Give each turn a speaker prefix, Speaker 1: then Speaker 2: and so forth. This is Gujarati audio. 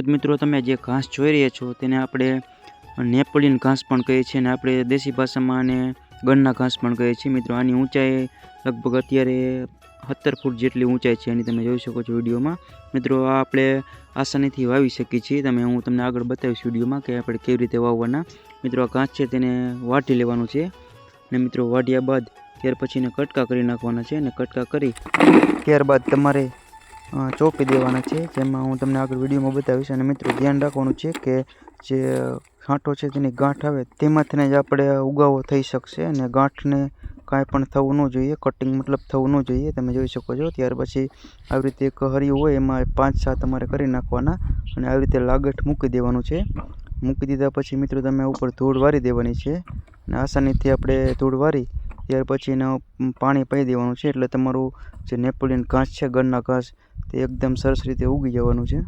Speaker 1: મિત્રો તમે જે ઘાસ જોઈ રહ્યા છો તેને આપણે નેપોલિયન ઘાસ પણ કહીએ છીએ અને આપણે દેશી ભાષામાં આને ગણના ઘાસ પણ કહીએ છીએ। મિત્રો આની ઊંચાઈ લગભગ અત્યારે 17 ફૂટ જેટલી ઊંચાઈ છે, એની તમે જોઈ શકો છો વિડીયોમાં। મિત્રો આ આપણે આસાનીથી વાવી શકીએ છીએ। હું તમને આગળ બતાવીશ વિડીયોમાં કે આપણે કેવી રીતે વાવવાના। મિત્રો આ ઘાસ છે તેને વાટી લેવાનું છે અને મિત્રો વાટ્યા બાદ ત્યાર પછી એને કટકા કરી નાખવાના છે અને કટકા કરી ત્યારબાદ તમારે ચોપી દેવાના છે, જેમાં હું તમને આગળ વિડીયોમાં બતાવીશ। અને મિત્રો ધ્યાન રાખવાનું છે કે જે ગાંઠો છે તેની ગાંઠ આવે તેમાંથી જ આપણે ઉગાવો થઈ શકશે અને ગાંઠને કાંઈ પણ થવું ન જોઈએ, કટિંગ મતલબ થવું ન જોઈએ। તમે જોઈ શકો છો। ત્યાર પછી આવી રીતે એક હરિયું હોય એમાં 5-7 તમારે કરી નાખવાના અને આવી રીતે લાગઠ મૂકી દેવાનું છે। મૂકી દીધા પછી મિત્રો તમે ઉપર ધૂળ વારી દેવાની છે અને આસાનીથી આપણે ધૂળ વારી ત્યાર પછી એને પાણી પાઈ દેવાનું છે, એટલે તમારું જે નેપોલિયન ઘાસ છે ગણના ઘાસ તે એકદમ સરસ રીતે ઉગી જવાનું છે।